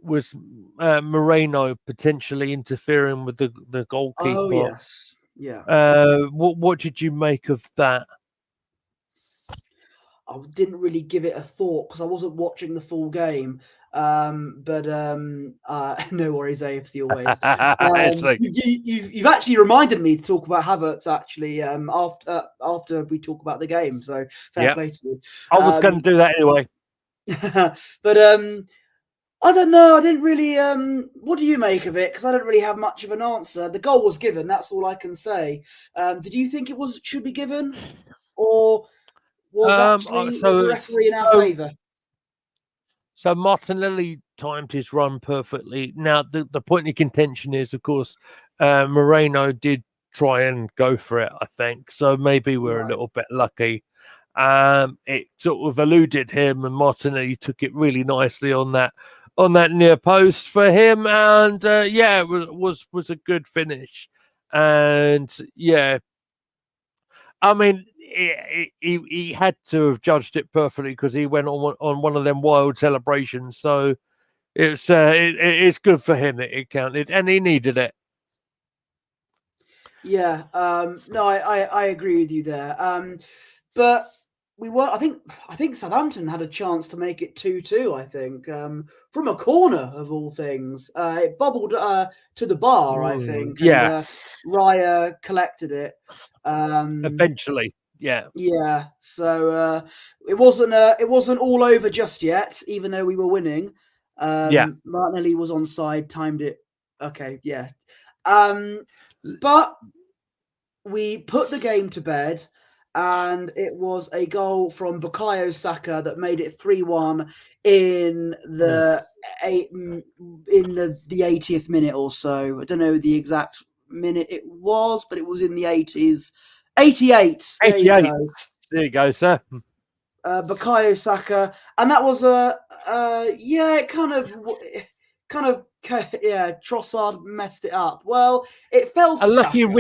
B: Moreno potentially interfering with the goalkeeper.
A: Oh yes, yeah.
B: What did you make of that?
A: I didn't really give it a thought because I wasn't watching the full game. But no worries, AFC always. You've actually reminded me to talk about Havertz actually after we talk about the game. So fair play to you.
B: I was going to do that anyway.
A: But I don't know. I didn't really. What do you make of it? Because I don't really have much of an answer. The goal was given. That's all I can say. Did you think it should be given, or was the referee in our favour?
B: So Martinelli timed his run perfectly. Now the point of contention is, of course, Moreno did try and go for it. I think so. Maybe we're a little bit lucky. It sort of eluded him, and Martinelli took it really nicely on that near post for him. And it was a good finish. And yeah, I mean, he had to have judged it perfectly because he went on one of them wild celebrations. So it's good for him that it counted, and he needed it.
A: Yeah, no, I agree with you there. But I think Southampton had a chance to make it 2-2, I think, from a corner of all things. It bubbled to the bar, I think, and Raya collected it.
B: Eventually, yeah.
A: Yeah, so it wasn't all over just yet, even though we were winning. Martinelli was onside, timed it. Okay, yeah. But we put the game to bed, and it was a goal from Bukayo Saka that made it 3-1 in the 80th minute or so. I don't know the exact minute it was, but it was in the 80s. 88. There you go.
B: There you go, sir.
A: Bukayo Saka, and that was Trossard messed it up. Well, it fell to
B: a lucky
A: Saka.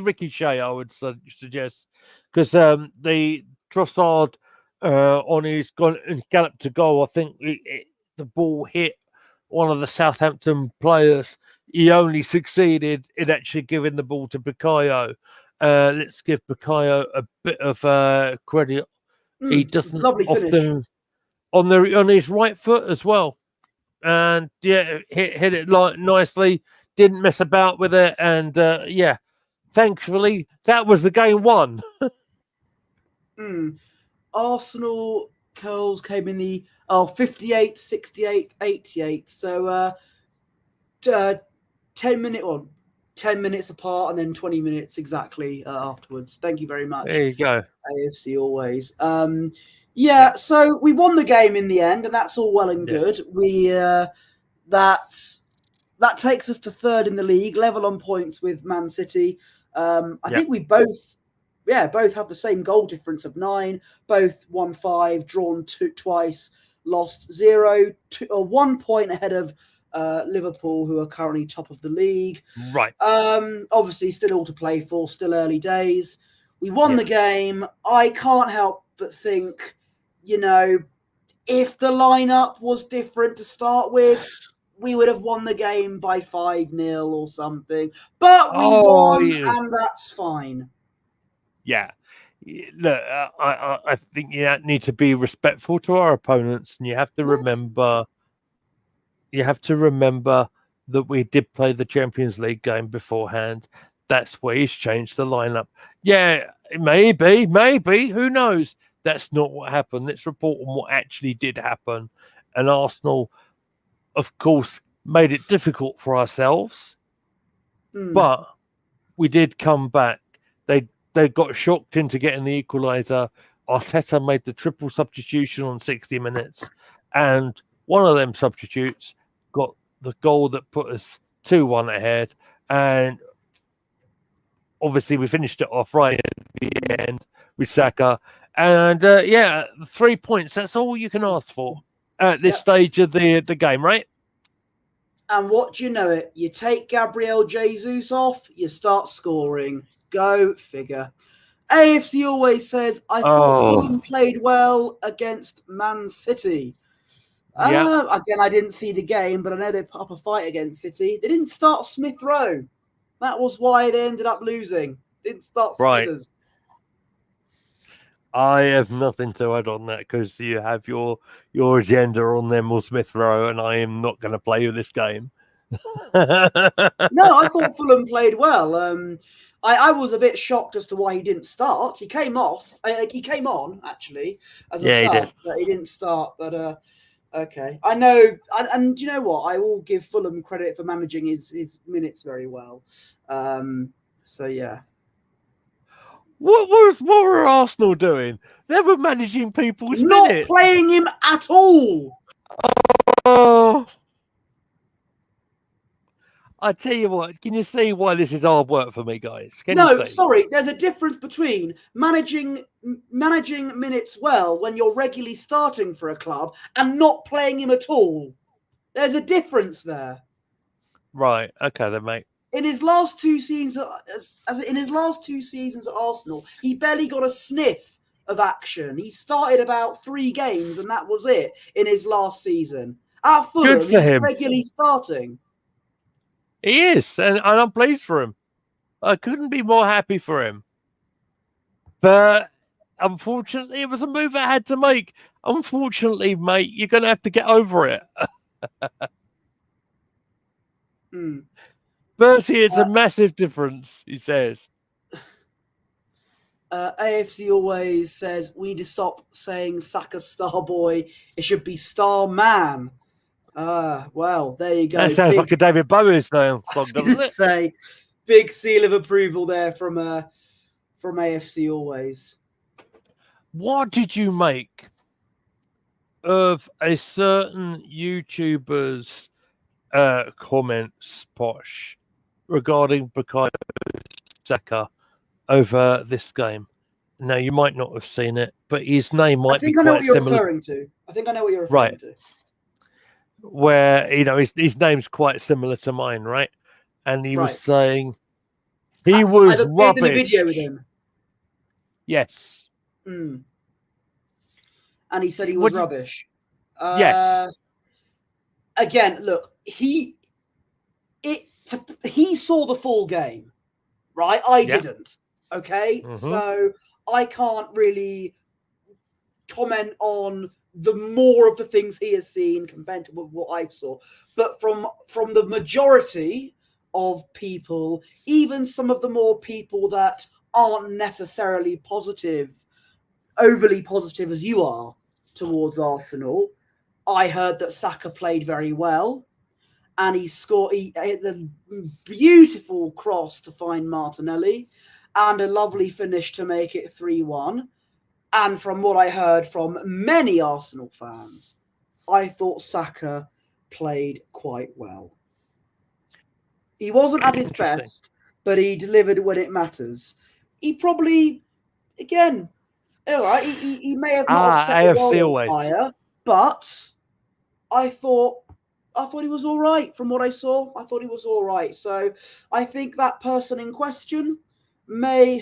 B: ricochet, I would suggest, because the Trossard on his gallop to goal, I think the ball hit one of the Southampton players. He only succeeded in actually giving the ball to Bukayo. Let's give Bukayo a bit of credit. He doesn't often finish. on his right foot as well, and hit it nicely. Didn't mess about with it, and thankfully that was the game won.
A: Arsenal goals came in the 58, 68, 88. So 10 minutes apart, and then 20 minutes afterwards. Thank you very much.
B: There you go.
A: AFC always. So we won the game in the end, and that's all well and good. We that takes us to third in the league, level on points with Man City. I think we both have the same goal difference of 9. Both won 5, drawn twice, lost 0, 1 point ahead of Liverpool, who are currently top of the league.
B: Right.
A: Obviously, still all to play for, still early days. We won the game. I can't help but think, if the lineup was different to start with, we would have won the game by 5-0 or something. But we won, and that's fine.
B: Yeah. Look, I think you need to be respectful to our opponents, and you have to remember. You have to remember that we did play the Champions League game beforehand. That's where he's changed the lineup. Yeah, maybe. Who knows? That's not what happened. Let's report on what actually did happen. And Arsenal, of course, made it difficult for ourselves. But we did come back. They got shocked into getting the equaliser. Arteta made the triple substitution on 60 minutes. And one of them substitutes got the goal that put us 2-1 ahead. And obviously we finished it off right at the end with Saka. And 3 points, that's all you can ask for at this stage of the game, right?
A: And what do you know it? You take Gabriel Jesus off, you start scoring. Go figure. AFC always says, I thought Fulham played well against Man City. Again, I didn't see the game, but I know they put up a fight against City. They didn't start Smith Rowe. That was why they ended up losing. Didn't start Smithers.
B: I have nothing to add on that because you have your agenda on them or Smith Rowe, and I am not going to play with this game.
A: No, I thought Fulham played well. I was a bit shocked as to why he didn't start. He came off. He came on actually as a sub, but he didn't start. But okay, I know. And you know what? I will give Fulham credit for managing his minutes very well. So yeah.
B: What were Arsenal doing? They were managing people's minutes.
A: Not playing him at all.
B: Oh. I tell you what, can you see why this is hard work for me, guys?
A: No, sorry. There's a difference between managing minutes well when you're regularly starting for a club and not playing him at all. There's a difference there.
B: Right. Okay, then, mate.
A: In his last two seasons, at Arsenal, he barely got a sniff of action. He started about 3 games, and that was it in his last season. At Fulham, he's regularly starting.
B: He is, and I'm pleased for him. I couldn't be more happy for him. But unfortunately, it was a move I had to make. Unfortunately, mate, you're going to have to get over it. Bertie, it's a massive difference, he says.
A: AFC always says, we need to stop saying Saka star boy. It should be star man. Well, there you go.
B: That sounds like a David Bowie song, doesn't it?
A: Say, big seal of approval there from AFC always.
B: What did you make of a certain YouTuber's comments, Posh, regarding Bukayo Saka over this game? Now, you might not have seen it, but his name might be quite similar. I think I know what you're referring
A: to. I think I know what you're referring to.
B: Where, you know, his name's quite similar to mine, right? And he was saying he was rubbish.
A: I did a video with him.
B: Yes.
A: And he said he was rubbish.
B: Yes.
A: Again, look, he saw the full game, right? I didn't. Okay, so I can't really comment on the more of the things he has seen compared to what I saw. But from the majority of people, even some of the more people that aren't necessarily overly positive as you are towards Arsenal, I heard that Saka played very well. And he hit the beautiful cross to find Martinelli and a lovely finish to make it 3-1. And from what I heard from many Arsenal fans, I thought Saka played quite well. He wasn't at his best, but he delivered when it matters. He probably, again, all right, he may have not set the world on fire, but I thought he was all right from what I saw. I thought he was all right. So I think that person in question may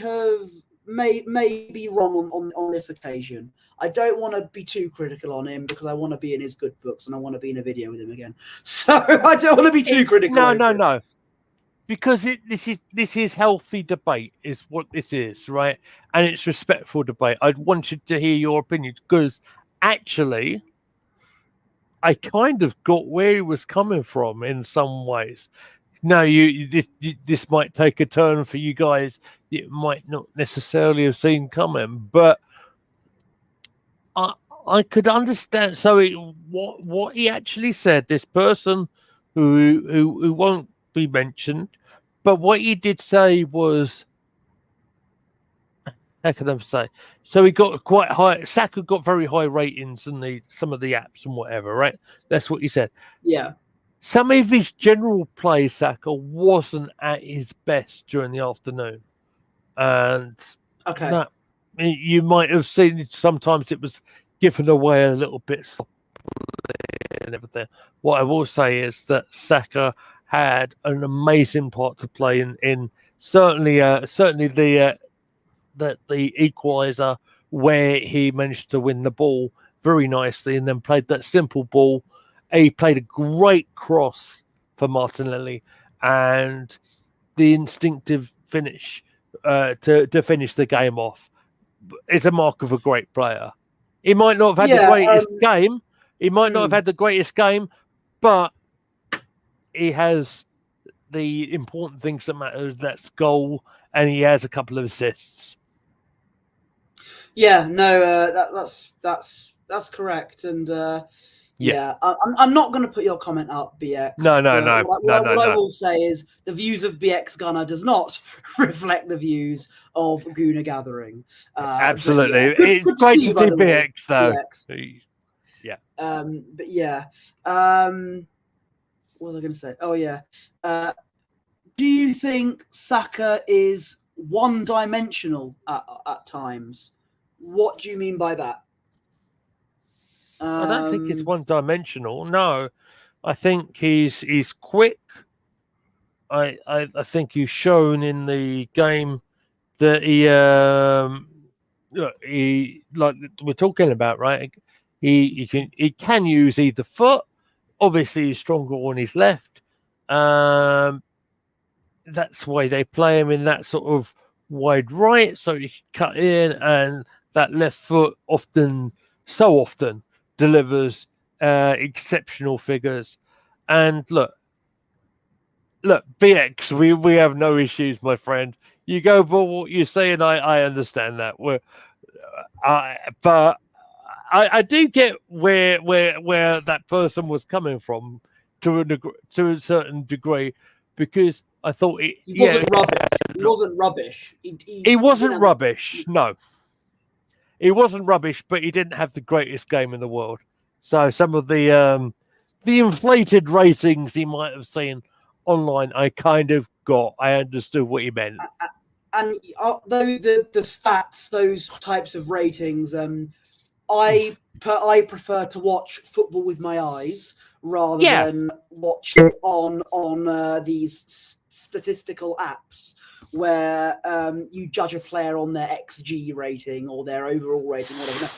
A: be wrong on this occasion. I don't want to be too critical on him because I want to be in his good books and I want to be in a video with him again. So I don't want to be too critical.
B: No. Because this is healthy debate, is what this is, right? And it's respectful debate. I wanted to hear your opinion because actually, I kind of got where he was coming from in some ways. Now, this might take a turn for you guys. You might not necessarily have seen coming, but I could understand. So what he actually said, this person who won't be mentioned, but what he did say was, how can I say? So he got quite high. Saka got very high ratings in some of the apps and whatever, right? That's what he said.
A: Yeah.
B: Some of his general play, Saka, wasn't at his best during the afternoon. And you might have seen it, sometimes it was given away a little bit and everything. What I will say is that Saka had an amazing part to play in certainly the equaliser where he managed to win the ball very nicely and then played that simple ball. He played a great cross for Martinelli and the instinctive finish to finish the game off is a mark of a great player. He might not have had the greatest game. He might not have had the greatest game, but he has the important things that matter. That's goal, and he has a couple of assists.
A: Yeah, no, that's correct, and yeah, I'm not going to put your comment up, BX.
B: No.
A: What I will say is the views of BX Gunner does not reflect the views of Gooner Gathering.
B: Absolutely,
A: yeah.
B: it's great to see BX though.
A: BX.
B: Yeah.
A: But yeah. What was I going to say? Oh yeah. Do you think Saka is one-dimensional at times? What do you mean by that?
B: I don't think it's one-dimensional. No, I think he's quick. I think he's shown in the game that he like we're talking about, right? He can use either foot. Obviously, he's stronger on his left. That's why they play him in that sort of wide right, so he can cut in, and that left foot so often delivers exceptional figures. And look, BX, we have no issues, my friend. You go for what you say, and I understand that. But I do get where that person was coming from to a certain degree, because I thought
A: he wasn't rubbish. He wasn't rubbish.
B: He wasn't rubbish. No, he wasn't rubbish, but he didn't have the greatest game in the world. So some of the inflated ratings he might have seen online, I kind of got. I understood what he meant.
A: And though the stats, those types of ratings, I prefer to watch football with my eyes rather than watch it on these statistical apps where you judge a player on their XG rating or their overall rating, whatever.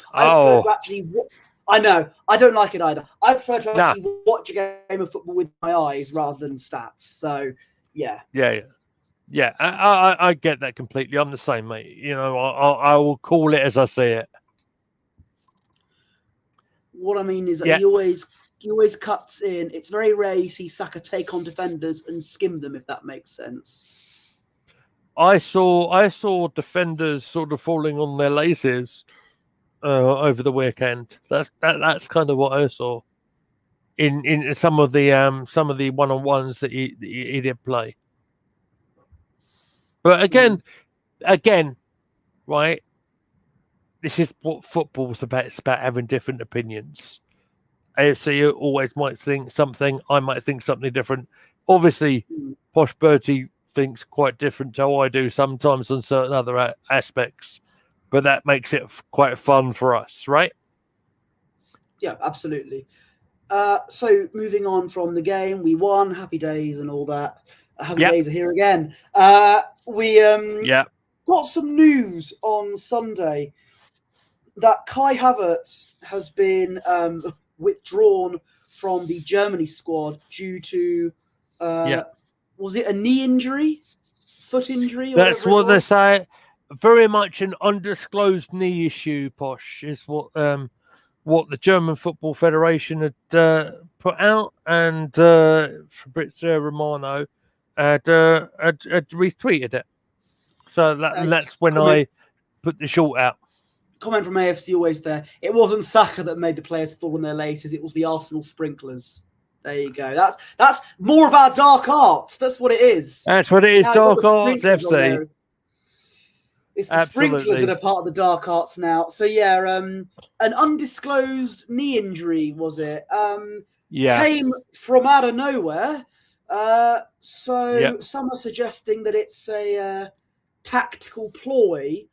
A: I know, I don't like it either. I prefer to actually watch a game of football with my eyes rather than stats. So, yeah.
B: Yeah, I get that completely. I'm the same, mate. You know, I will call it as I see it.
A: What I mean is that he always cuts in. It's very rare you see Saka take on defenders and skim them, if that makes sense.
B: I saw defenders sort of falling on their laces over the weekend. That's kind of what I saw in some of the one-on-ones that he did play. But again, right? This is what football's about. It's about having different opinions. AFC always might think something. I might think something different. Obviously, Posh Bertie thinks quite different to how I do sometimes on certain other aspects. But that makes it quite fun for us, right?
A: Yeah, absolutely. So moving on from the game, we won. Happy days and all that. Happy days are here again. We got some news on Sunday that Kai Havertz has been withdrawn from the Germany squad due to was it a knee injury, foot injury? Or
B: that's what they say. Very much an undisclosed knee issue. Posh is what the German Football Federation had put out, and Fabrizio Romano had retweeted it. So that's when I put the short out.
A: Comment from AFC always there. It wasn't Saka that made the players fall on their laces. It was the Arsenal sprinklers. There you go. That's more of our dark arts. That's what it is.
B: That's what it is. Now dark arts FC.
A: It's the sprinklers that are part of the dark arts now. So yeah, an undisclosed knee injury was it? Came from out of nowhere. Some are suggesting that it's a tactical ploy.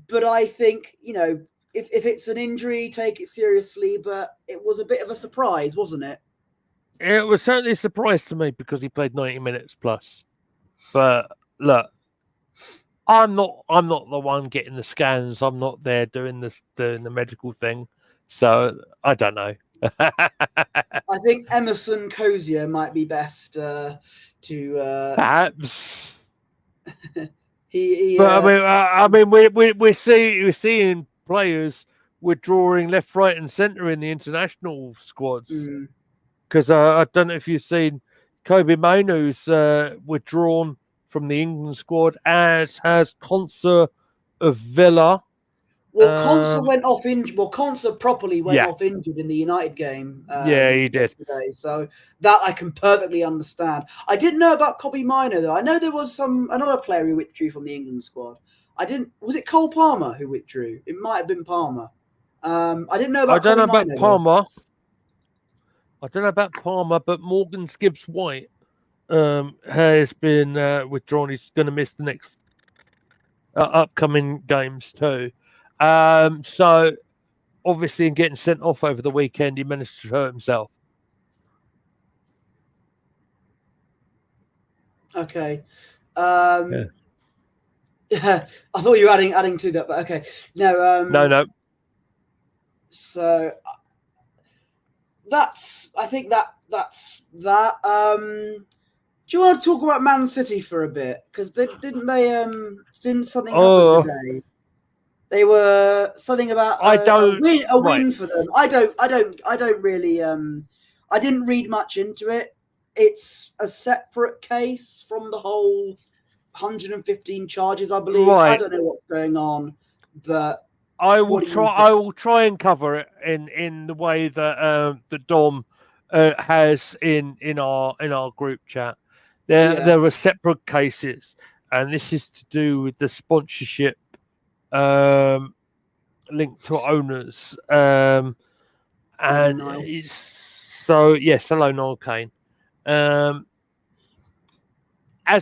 A: But I think, you know, if it's an injury, take it seriously. But it was a bit of a surprise, wasn't it?
B: It was certainly a surprise to me because he played 90 minutes plus. But look, I'm not the one getting the scans. I'm not there doing the medical thing. So I don't know.
A: I think Emerson Cozier might be best to.
B: Perhaps.
A: He
B: But I mean, we're seeing players withdrawing left, right, and centre in the international squads. Because I don't know if you've seen Kobe Mainoo's withdrawn from the England squad, as has Conser of Villa.
A: Well, Conser went off injured. Well, Conser properly went
B: Yeah.
A: off injured in the United game.
B: Yeah, he did.
A: Yesterday, so that I can perfectly understand. I didn't know about Kobe Mainoo though. I know there was another player who withdrew from the England squad. I didn't. Was it Cole Palmer who withdrew? It might have been Palmer. I didn't know about.
B: I don't know
A: Kobe
B: about
A: Mainoo,
B: Palmer. I don't know about Palmer, but Morgan Gibbs White has been withdrawn. He's going to miss the next upcoming games too. So obviously, in getting sent off over the weekend, he managed to hurt himself.
A: Okay. Yeah. I thought you were adding to that, but okay. No.
B: No.
A: So I think that's that. Do you want to talk about Man City for a bit? Because didn't they since something happened today? They were something about a win for them. I don't really I didn't read much into it. It's a separate case from the whole 115 charges, I believe. Right. I don't know what's going on, but
B: I will try and cover it in the way that that Dom has in our group chat. There are separate cases, and this is to do with the sponsorship linked to owners. And it's so yes, hello Noel Kane. As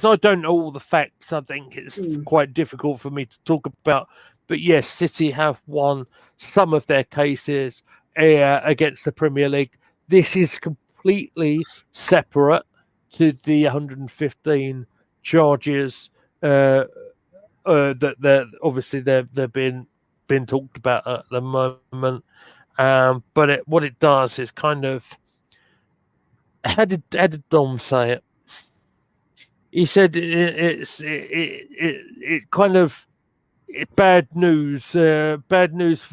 B: I don't know all the facts, I think it's quite difficult for me to talk about. But yes, City have won some of their cases against the Premier League. This is completely separate to the 115 charges that they're being talked about at the moment. But what it does is kind of, how did Dom say it? He said it kind of bad news for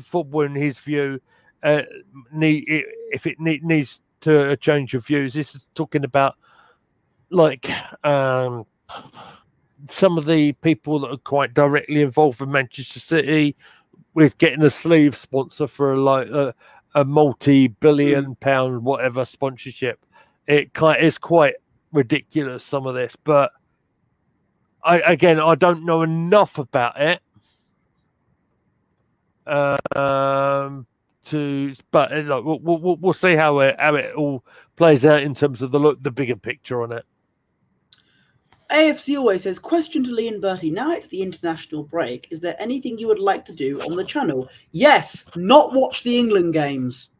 B: football in his view. If it needs to change of views, this is talking about like some of the people that are quite directly involved with Manchester City with getting a sleeve sponsor for like a multi-billion pound whatever sponsorship. It's quite ridiculous, some of this, but I don't know enough about it but we'll see how it all plays out in terms of the bigger picture on it.
A: AFC always says, question to Lee and Bertie, now it's the international break, is there anything you would like to do on the channel? Yes, not watch the England games.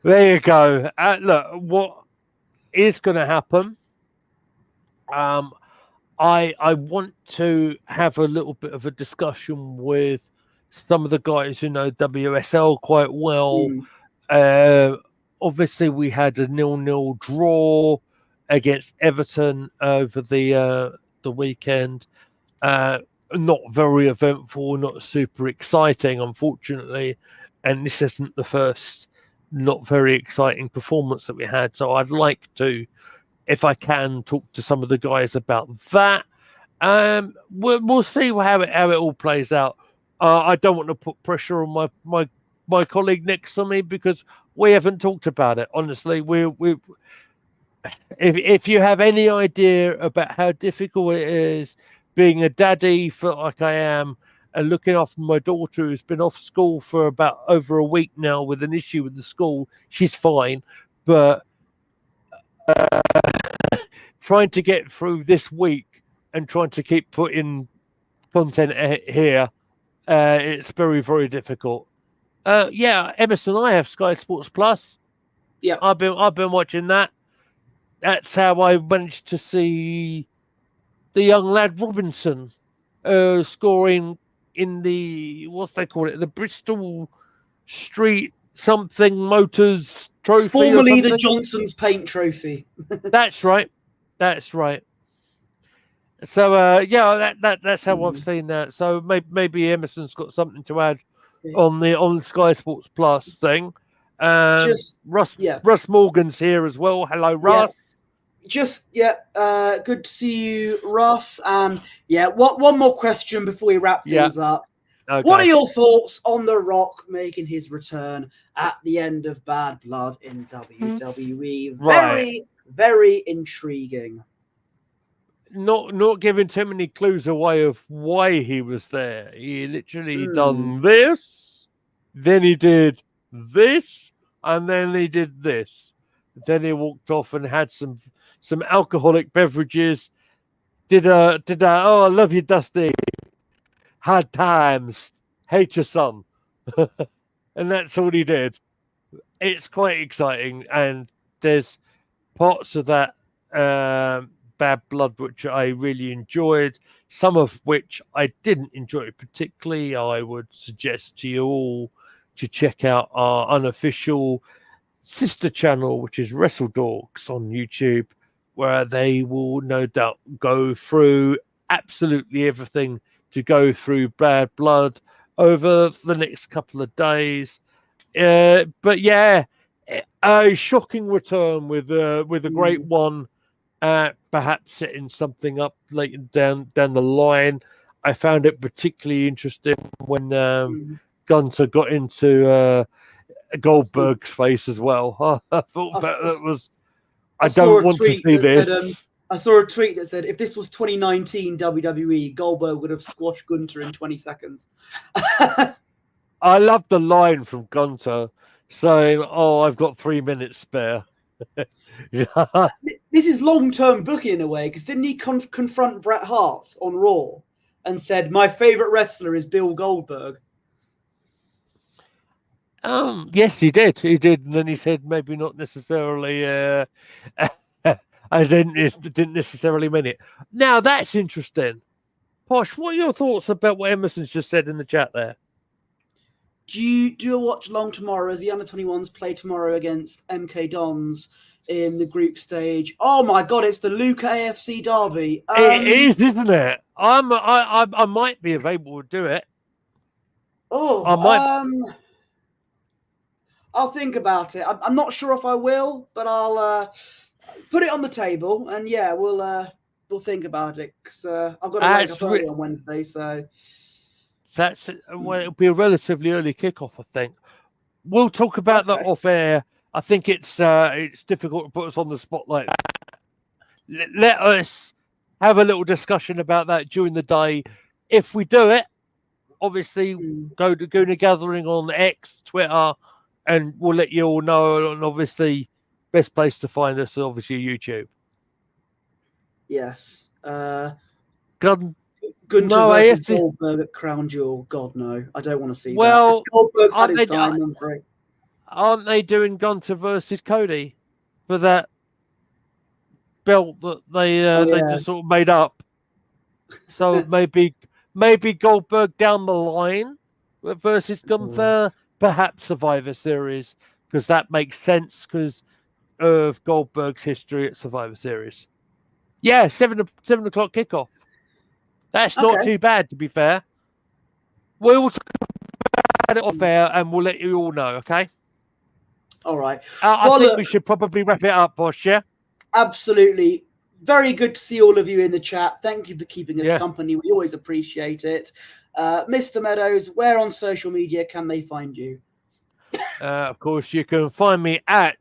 B: There you go. Look, what is going to happen, I want to have a little bit of a discussion with some of the guys who know WSL quite well. Obviously, we had a 0-0 draw against Everton over the weekend. Not very eventful, not super exciting, unfortunately. And this isn't the first not very exciting performance that we had. So I'd like to, if I can, talk to some of the guys about that. We'll see how it all plays out. I don't want to put pressure on my colleague next to me because we haven't talked about it. Honestly, if you have any idea about how difficult it is being a daddy for like I am and looking after my daughter who's been off school for about over a week now with an issue with the school, she's fine, but trying to get through this week and trying to keep putting content here, it's very, very difficult. Emerson, I have Sky Sports Plus.
A: Yeah,
B: I've been watching that. That's how I managed to see the young lad Robinson scoring in the what's they call it, the Bristol Street something Motors Trophy,
A: formerly
B: or
A: the
B: something.
A: Johnson's Paint Trophy.
B: That's right. That's right. So yeah, that's how I've seen that. So maybe Emerson's got something to add on Sky Sports Plus thing. Russ Morgan's here as well. Hello, Russ.
A: Good to see you, Russ. And one more question before we wrap things up. Okay. What are your thoughts on The Rock making his return at the end of Bad Blood in WWE? Very, very intriguing.
B: Not giving too many clues away of why he was there. He literally done this, then he did this, and then he did this. Then he walked off and had some alcoholic beverages. Did oh, I love you, Dusty. Hard times. Hate your son. And that's all he did. It's quite exciting, and there's parts of that Bad Blood which I really enjoyed, some of which I didn't enjoy particularly. I would suggest to you all to check out our unofficial sister channel, which is Wrestle Dogs on YouTube, where they will no doubt go through absolutely everything to go through Bad Blood over the next couple of days. But yeah, a shocking return with a great one. Perhaps setting something up later down the line. I found it particularly interesting when Gunter got into Goldberg's face as well. I thought that was. I don't want to see this.
A: I saw a tweet that said, if this was 2019 WWE, Goldberg would have squashed Gunter in 20 seconds.
B: I love the line from Gunter saying, "Oh, I've got 3 minutes spare."
A: This is long-term booking in a way, because didn't he confront Bret Hart on Raw and said, "My favorite wrestler is Bill Goldberg"?
B: Yes, he did. He did, and then he said, maybe not necessarily. I didn't necessarily mean it. Now that's interesting. Posh, what are your thoughts about what Emerson's just said in the chat there?
A: Do you watch along tomorrow as the under-21s play tomorrow against MK Dons in the group stage? Oh my God, it's the Luca AFC derby.
B: It is, isn't it? I might be available to do it.
A: Oh, I'll think about it. I'm not sure if I will, but I'll put it on the table, and yeah, we'll think about it, because I've got to wake up early on Wednesday, so.
B: It'll be a relatively early kickoff, I think. We'll talk about that off air. I think it's difficult to put us on the spotlight. Let us have a little discussion about that during the day. If we do it, obviously go to Gooner Gathering on X, Twitter, and we'll let you all know. And obviously, best place to find us is obviously YouTube.
A: Yes.
B: Gunter
A: versus Goldberg at Crown Jewel. God, no. I don't want to see
B: that.
A: Goldberg's had his time, I'm afraid.
B: Aren't they doing Gunter versus Cody for that belt that they just sort of made up? So maybe Goldberg down the line versus Gunther, perhaps Survivor Series, because that makes sense because of Goldberg's history at Survivor Series. Yeah, 7 o'clock kickoff. That's not too bad, to be fair. We'll talk about it off air, and we'll let you all know, okay?
A: All right.
B: I think we should probably wrap it up, Bosh, yeah?
A: Absolutely. Very good to see all of you in the chat. Thank you for keeping us company. We always appreciate it. Mr. Meadows, where on social media can they find you?
B: Of course, you can find me at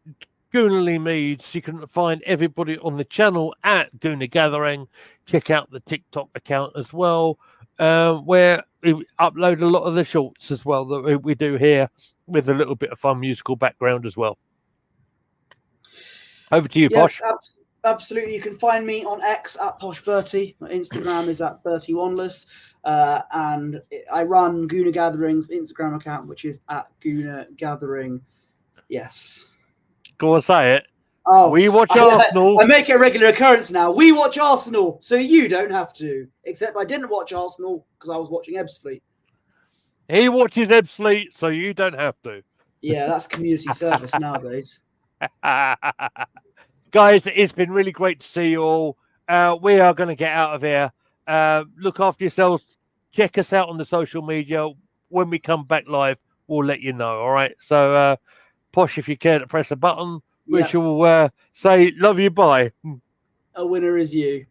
B: Goonerly Meads. You can find everybody on the channel at Gooner Gathering. Check out the TikTok account as well, where we upload a lot of the shorts as well that we do here with a little bit of fun musical background as well. Over to you, Posh.
A: Absolutely. You can find me on X at Posh Bertie. My Instagram is at BertieOneless. And I run Gooner Gathering's Instagram account, which is at Gooner Gathering. Yes.
B: Go on, say it.
A: Oh,
B: we watch Arsenal.
A: I make it a regular occurrence now. We watch Arsenal, so you don't have to. Except I didn't watch Arsenal because I was watching Ebbsfleet.
B: He watches Eb Sleet, so you don't have to.
A: Yeah, that's community service nowadays.
B: Guys, it's been really great to see you all. We are going to get out of here. Look after yourselves. Check us out on the social media. When we come back live, we'll let you know. All right. So, Posh, if you care to press a button, we shall say love you. Bye.
A: A winner is you.